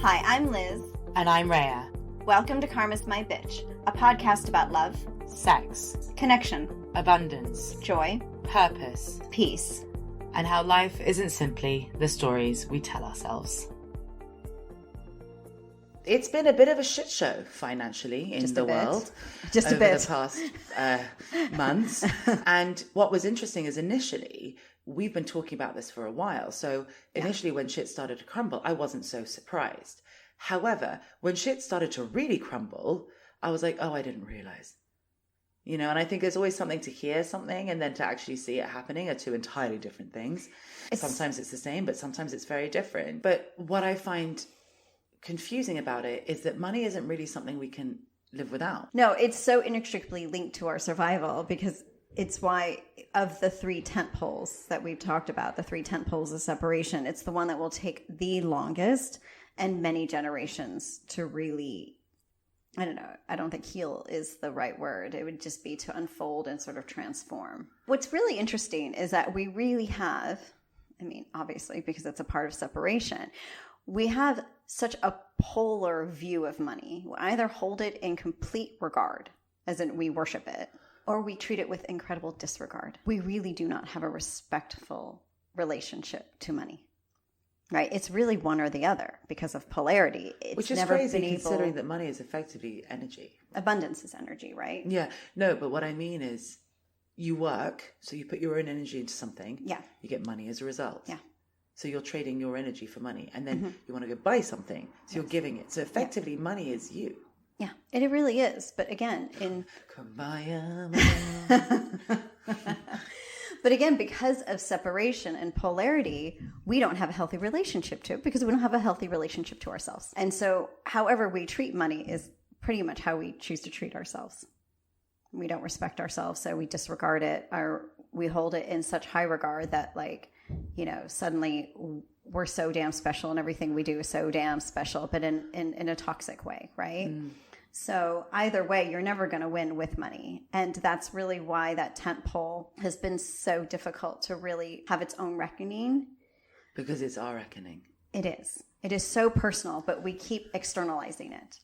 Hi, I'm Liz. And I'm Rhea. Welcome to Karma's My Bitch, a podcast about love, Sex, connection, abundance, joy, purpose, peace, and how life isn't simply the stories we tell ourselves. It's been a bit of a shit show financially in the world over the past months. And what was interesting is initially, we've been talking about this for a while. So initially when shit started to crumble, I wasn't so surprised. However, when shit started to really crumble, I was like, oh, I didn't realize. You know, and I think there's always something to hear something and then to actually see it happening are two entirely different things. Sometimes it's the same, but sometimes it's very different. But what I find confusing about it is that money isn't really something we can live without. No, it's so inextricably linked to our survival because it's why of the three tent poles that we've talked about, the three tent poles of separation, it's the one that will take the longest and many generations to really, I don't know, I don't think heal is the right word. It would just be to unfold and sort of transform. What's really interesting is that we really have, I mean, obviously, because it's a part of separation, we have such a polar view of money. We either hold it in complete regard, as in we worship it, or we treat it with incredible disregard. We really do not have a respectful relationship to money, right? It's really one or the other because of polarity. It's Which is never crazy been considering that money is effectively energy. Abundance is energy, right? Yeah. No, but what I mean is you work, so you put your own energy into something. Yeah. You get money as a result. Yeah. So you're trading your energy for money. And then you want to go buy something. So you're giving it. So effectively money is you. Yeah, it really is. But again, but again, because of separation and polarity, we don't have a healthy relationship to it because we don't have a healthy relationship to ourselves. And so however we treat money is pretty much how we choose to treat ourselves. We don't respect ourselves, so we disregard it, or we hold it in such high regard that, like, you know, suddenly we're so damn special and everything we do is so damn special, but in a toxic way, right? So either way, you're never going to win with money. And that's really why that tent pole has been so difficult to really have its own reckoning. Because it's our reckoning. It is. It is so personal, but we keep externalizing it,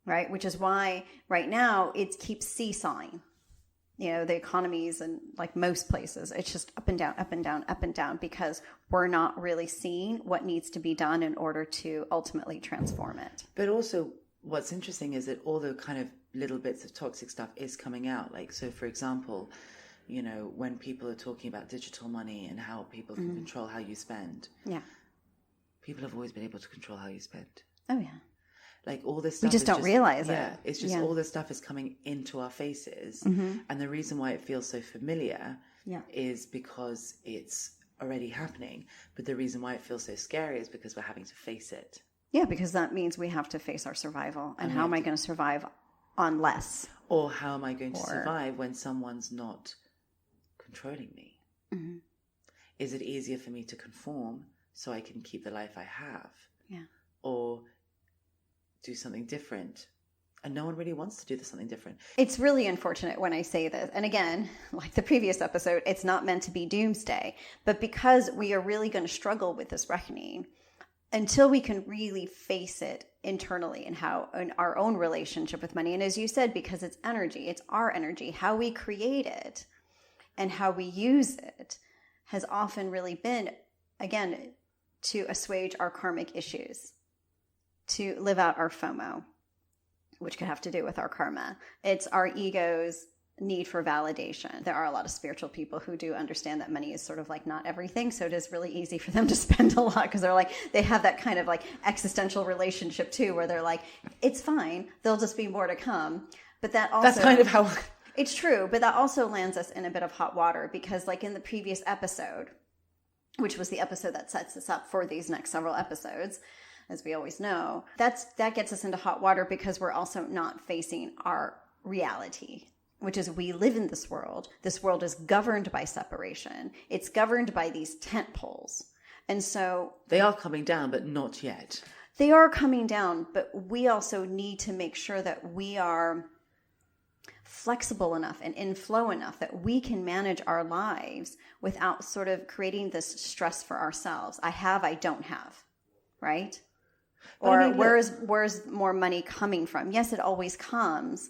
right? Which is why right now it keeps seesawing. You know, the economies and like most places, it's just up and down, up and down, up and down because we're not really seeing what needs to be done in order to ultimately transform it. But also what's interesting is that all the kind of little bits of toxic stuff is coming out. Like, so for example, you know, when people are talking about digital money and how people can control how you spend. Yeah. People have always been able to control how you spend. Oh, yeah. Like all this stuff. We just don't realize it. Yeah, it's just all this stuff is coming into our faces. And the reason why it feels so familiar is because it's already happening. But the reason why it feels so scary is because we're having to face it. Yeah, because that means we have to face our survival. And how am I going to survive on less? Or how am I going to survive when someone's not controlling me? Is it easier for me to conform so I can keep the life I have? Yeah. Or do something different? And no one really wants to do something different. It's really unfortunate when I say this. And again, like the previous episode, it's not meant to be doomsday. But because we are really going to struggle with this reckoning, until we can really face it internally and how in our own relationship with money. And as you said, because it's energy, it's our energy, how we create it and how we use it has often really been, again, to assuage our karmic issues, to live out our FOMO, which could have to do with our karma. It's our ego's need for validation. There are a lot of spiritual people who do understand that money is sort of like not everything. So it is really easy for them to spend a lot because they're like, they have that kind of like existential relationship too, where they're like, it's fine. There'll just be more to come. But that also, that's kind of how it's true. But that also lands us in a bit of hot water because like in the previous episode, which was the episode that sets us up for these next several episodes, as we always know, that gets us into hot water because we're also not facing our reality, which is we live in this world. This world is governed by separation. It's governed by these tent poles. And so they are coming down, but not yet. They are coming down, but we also need to make sure that we are flexible enough and in flow enough that we can manage our lives without sort of creating this stress for ourselves. I have, I don't have, right? Or I mean, where's more money coming from? Yes, it always comes.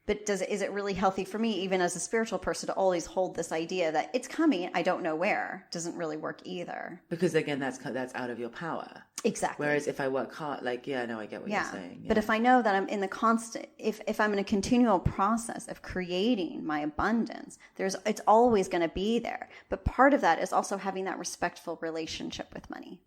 But is it really healthy for me, even as a spiritual person, to always hold this idea that it's coming, I don't know where? Doesn't really work either. Because again, that's out of your power. Exactly. Whereas if I work hard, I get what you're saying. Yeah. But if I know that I'm in the constant, if I'm in a continual process of creating my abundance, it's always going to be there. But part of that is also having that respectful relationship with money.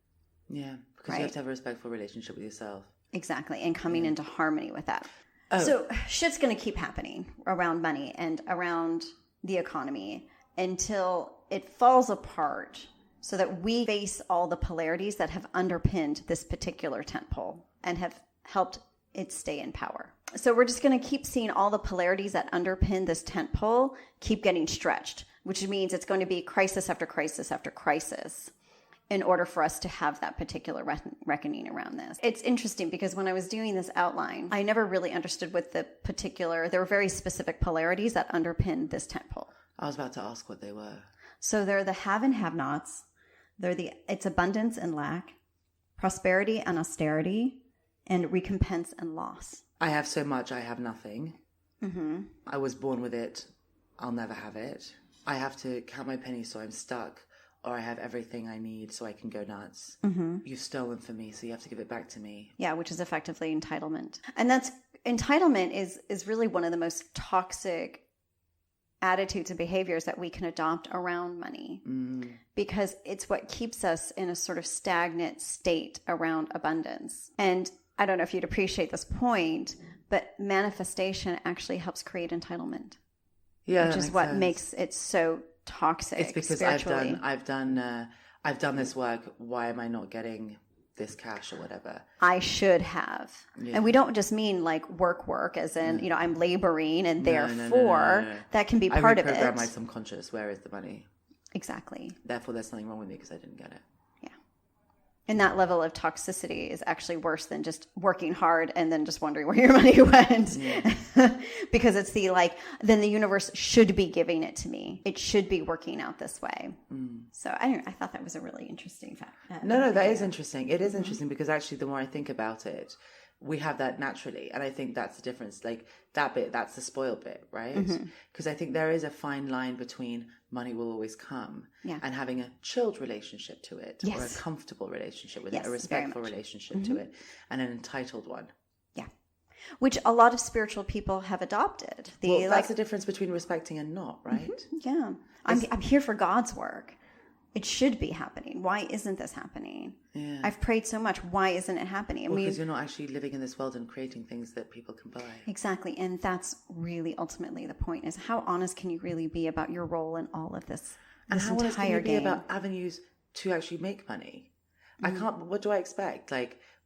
Yeah, because you have to have a respectful relationship with yourself. Exactly, and coming into harmony with that. Oh. So shit's going to keep happening around money and around the economy until it falls apart so that we face all the polarities that have underpinned this particular tentpole and have helped it stay in power. So we're just going to keep seeing all the polarities that underpin this tentpole keep getting stretched, which means it's going to be crisis after crisis after crisis in order for us to have that particular reckoning around this. It's interesting because when I was doing this outline, I never really understood what there were very specific polarities that underpin this tentpole. I was about to ask what they were. So they're the have and have-nots. It's abundance and lack, prosperity and austerity, and recompense and loss. I have so much, I have nothing. Mm-hmm. I was born with it. I'll never have it. I have to count my pennies, so I'm stuck. Or I have everything I need so I can go nuts. Mm-hmm. You've stolen from me, so you have to give it back to me. Yeah, which is effectively entitlement. And entitlement is really one of the most toxic attitudes and behaviors that we can adopt around money. Mm. Because it's what keeps us in a sort of stagnant state around abundance. And I don't know if you'd appreciate this point, but manifestation actually helps create entitlement. Yeah, which is what sense. Makes it so toxic. It's because I've done this work. Why am I not getting this cash or whatever? I should have. Yeah. And we don't just mean like work as in, I'm laboring and therefore that can be part of it. I reprogram my subconscious. Where is the money? Exactly. Therefore there's something wrong with me because I didn't get it. And that level of toxicity is actually worse than just working hard and then just wondering where your money went. Yeah. Because it's then the universe should be giving it to me. It should be working out this way. Mm. So I thought that was a really interesting fact. No, that is interesting. It is interesting because actually the more I think about it, we have that naturally. And I think that's the difference. Like that bit, that's the spoiled bit, right? Because I think there is a fine line between money will always come and having a chilled relationship to it or a comfortable relationship with it, a respectful relationship to it, and an entitled one. Yeah. Which a lot of spiritual people have adopted. That's the difference between respecting and not, right? Mm-hmm. Yeah. I'm here for God's work. It should be happening. Why isn't this happening? Yeah. I've prayed so much. Why isn't it happening? Because you're not actually living in this world and creating things that people can buy. Exactly. And that's really ultimately the point, is how honest can you really be about your role in all of this? And how honest can you be about avenues to actually make money? What do I expect?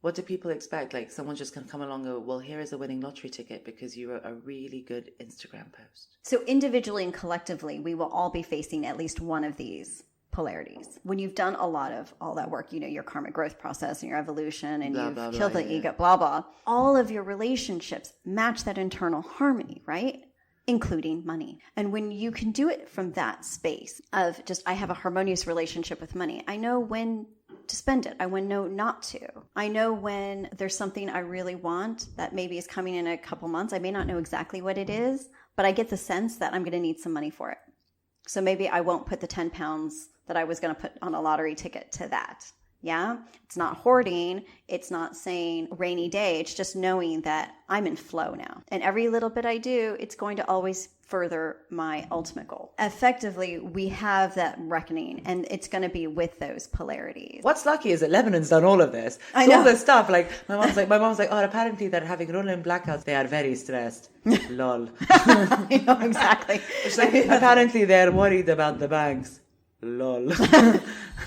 What do people expect? Someone's just going to come along and go, well, here is a winning lottery ticket because you wrote a really good Instagram post. So individually and collectively, we will all be facing at least one of these polarities. When you've done a lot of all that work, your karmic growth process and your evolution and you've killed the ego, blah, blah, all of your relationships match that internal harmony, right? Including money. And when you can do it from that space of just, I have a harmonious relationship with money, I know when to spend it. I know not to. I know when there's something I really want that maybe is coming in a couple months. I may not know exactly what it is, but I get the sense that I'm going to need some money for it. So maybe I won't put the 10 pounds that I was going to put on a lottery ticket to that. Yeah. It's not hoarding. It's not saying rainy day. It's just knowing that I'm in flow now. And every little bit I do, it's going to always further my ultimate goal. Effectively, we have that reckoning, and it's going to be with those polarities. What's lucky is that Lebanon's done all of this. I know. All this stuff. My mom's like, oh, apparently they're having rolling blackouts. They are very stressed. Lol. I know, exactly. Apparently they're worried about the banks. Lol.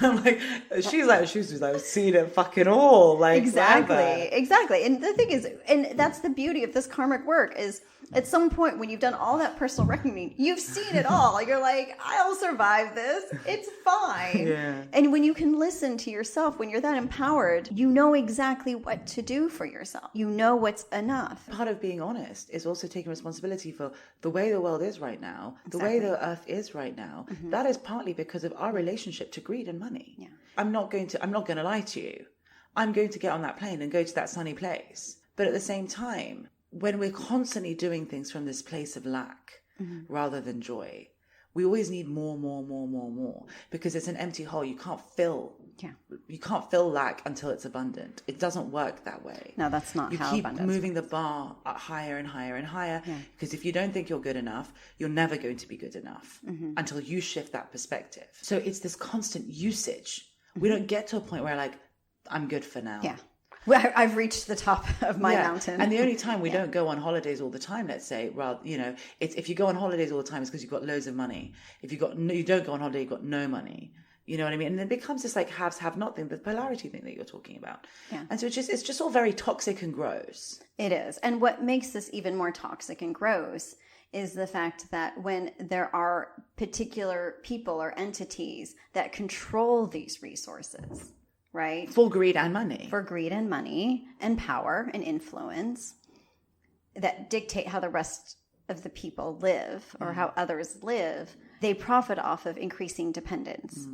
I'm like, she's just seen it fucking all. Exactly. And the thing is, and that's the beauty of this karmic work, is at some point when you've done all that personal reckoning, you've seen it all. You're like, I'll survive this. It's fine. Yeah. And when you can listen to yourself, when you're that empowered, you know exactly what to do for yourself. You know what's enough. Part of being honest is also taking responsibility for the way the world is right now, the way the earth is right now. Mm-hmm. That is partly because of our relationship to greed and money. Yeah. I'm not going to lie to you. I'm going to get on that plane and go to that sunny place. But at the same time, when we're constantly doing things from this place of lack rather than joy, we always need more, because it's an empty hole. You can't fill. Yeah. You can't fill lack until it's abundant. It doesn't work that way. No, that's not how abundance You keep moving the bar up higher and higher and higher, because if you don't think you're good enough, you're never going to be good enough until you shift that perspective. So it's this constant usage. We don't get to a point where like, I'm good for now. Yeah. Well, I've reached the top of my mountain. And the only time we don't go on holidays all the time, let's say, well, it's if you go on holidays all the time, it's because you've got loads of money. If you don't go on holiday, you've got no money. You know what I mean? And it becomes this like haves, have not thing, the polarity thing that you're talking about. Yeah. And so it's just all very toxic and gross. It is. And what makes this even more toxic and gross is the fact that when there are particular people or entities that control these resources, right? For greed and money. For greed and money and power and influence that dictate how the rest of the people live or how others live, they profit off of increasing dependence.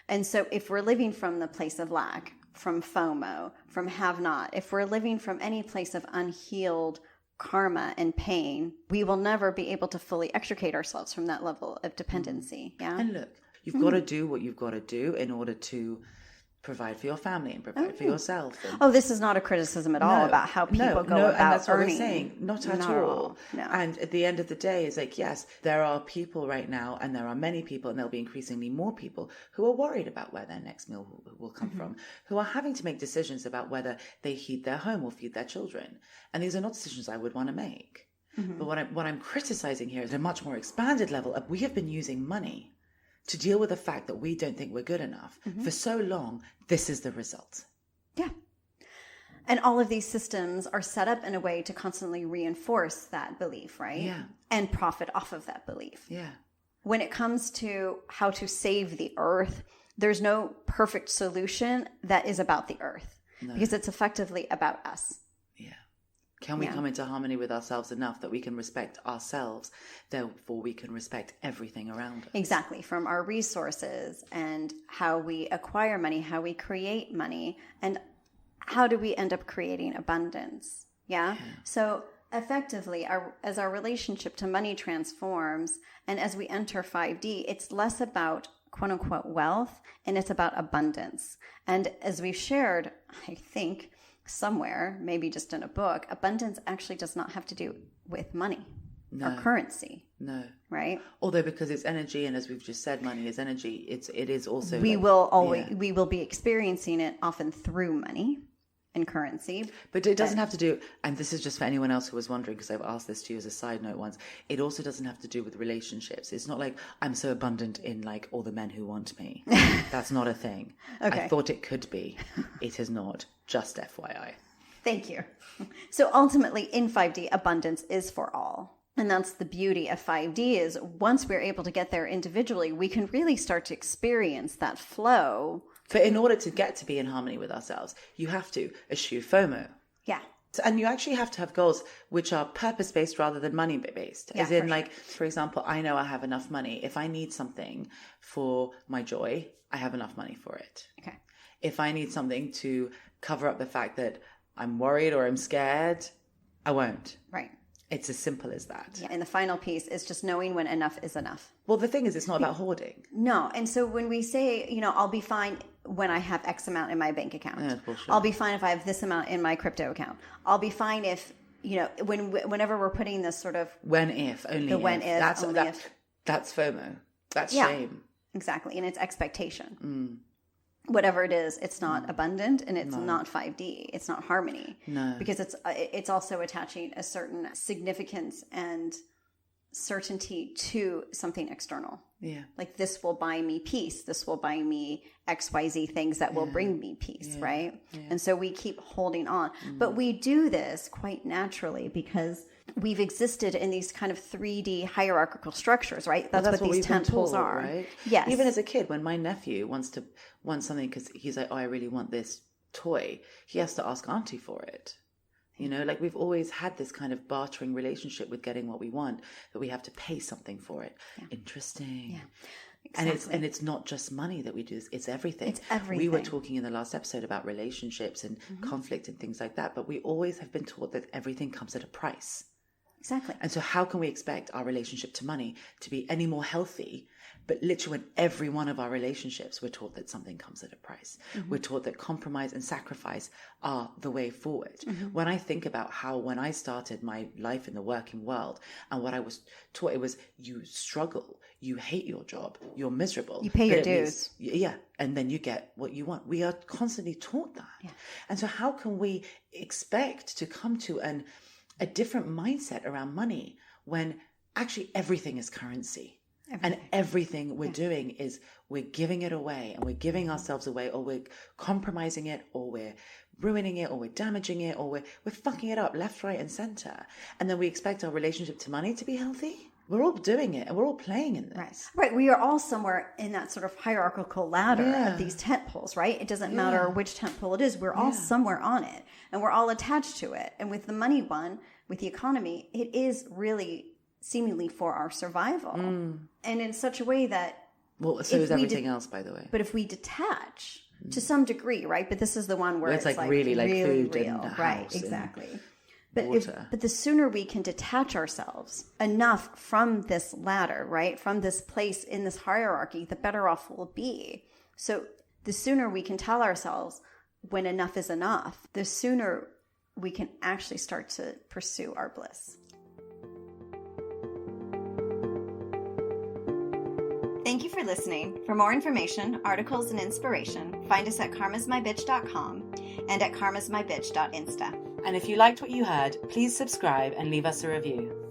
And so if we're living from the place of lack, from FOMO, from have not, if we're living from any place of unhealed karma and pain, we will never be able to fully extricate ourselves from that level of dependency. Yeah. And look, you've got to do what you've got to do in order to provide for your family and provide for yourself. And this is not a criticism at all about how people go about and that's what earning. we're saying. Not at all. No. And at the end of the day, it's like, yes, there are people right now, and there are many people, and there'll be increasingly more people who are worried about where their next meal will come from, who are having to make decisions about whether they heat their home or feed their children. And these are not decisions I would want to make. But what I'm criticizing here is at a much more expanded level. We have been using money to deal with the fact that we don't think we're good enough for so long. This is the result. Yeah. And all of these systems are set up in a way to constantly reinforce that belief, right? Yeah. And profit off of that belief. Yeah. When it comes to how to save the earth, there's no perfect solution that is about the earth because it's effectively about us. Yeah. Can we come into harmony with ourselves enough that we can respect ourselves, therefore we can respect everything around us? Exactly. From our resources and how we acquire money, how we create money, and how do we end up creating abundance? Yeah. So effectively, as our relationship to money transforms and as we enter 5D, it's less about quote unquote wealth and it's about abundance. And as we've shared, I think, somewhere, maybe just in a book, abundance actually does not have to do with money or currency. No. Right? Although because it's energy, and as we've just said, money is energy, it is also we will be experiencing it often through money and currency. But it doesn't have to do, and this is just for anyone else who was wondering, because I've asked this to you as a side note once, it also doesn't have to do with relationships. It's not like I'm so abundant in like all the men who want me. That's not a thing. Okay. I thought it could be. It is not. Just FYI. Thank you. So ultimately in 5D, abundance is for all. And that's the beauty of 5D is once we're able to get there individually, we can really start to experience that flow. But in order to get to be in harmony with ourselves, you have to eschew FOMO. Yeah. And you actually have to have goals which are purpose-based rather than money-based. As in, like, for example, I know I have enough money. If I need something for my joy, I have enough money for it. Okay. If I need something to cover up the fact that I'm worried or I'm scared, I won't. Right. It's as simple as that. Yeah. And the final piece is just knowing when enough is enough. Well, the thing is, it's not about hoarding. No. And so when we say, I'll be fine when I have X amount in my bank account. Yeah, bullshit. I'll be fine if I have this amount in my crypto account. I'll be fine if, whenever we're putting this sort of... When if, only the if. When if, that's, only that, if. That's FOMO. That's shame. Exactly. And it's expectation. Whatever it is, it's not abundant and it's not 5D. It's not harmony. No. Because it's also attaching a certain significance and certainty to something external. Yeah. Like this will buy me peace. This will buy me XYZ things that will bring me peace, right? Yeah. And so we keep holding on. But we do this quite naturally because we've existed in these kind of 3D hierarchical structures, right? That's what these temples are. Right? Yes. Even as a kid, when my nephew wants something because he's like, oh, I really want this toy, he has to ask auntie for it. Like we've always had this kind of bartering relationship with getting what we want, that we have to pay something for it. Yeah. Interesting. Yeah. Exactly. And it's not just money that we do this, it's everything. It's everything. We were talking in the last episode about relationships and conflict and things like that, but we always have been taught that everything comes at a price. Exactly. And so how can we expect our relationship to money to be any more healthy? But literally in every one of our relationships, we're taught that something comes at a price. We're taught that compromise and sacrifice are the way forward. When I think about how when I started my life in the working world and what I was taught, it was you struggle, you hate your job, you're miserable. You pay your dues. Yeah. And then you get what you want. We are constantly taught that. Yeah. And so how can we expect to come to a different mindset around money when actually everything is currency? And everything we're doing is we're giving it away and we're giving ourselves away, or we're compromising it, or we're ruining it, or we're damaging it, or we're fucking it up left, right, and center. And then we expect our relationship to money to be healthy. We're all doing it and we're all playing in this. Right. We are all somewhere in that sort of hierarchical ladder of these tent poles, right? It doesn't matter which tent pole it is. We're all somewhere on it and we're all attached to it. And with the money one, with the economy, it is really seemingly for our survival. And in such a way that... Well, so is everything else, by the way. But if we detach to some degree, right? But this is the one where it's like really food real. And the house. Right, exactly. But water. But the sooner we can detach ourselves enough from this ladder, right? From this place in this hierarchy, the better off we'll be. So the sooner we can tell ourselves when enough is enough, the sooner we can actually start to pursue our bliss. Thank you for listening. For more information, articles, and inspiration, find us at karmasmybitch.com and at karmasmybitch.insta. And if you liked what you heard, please subscribe and leave us a review.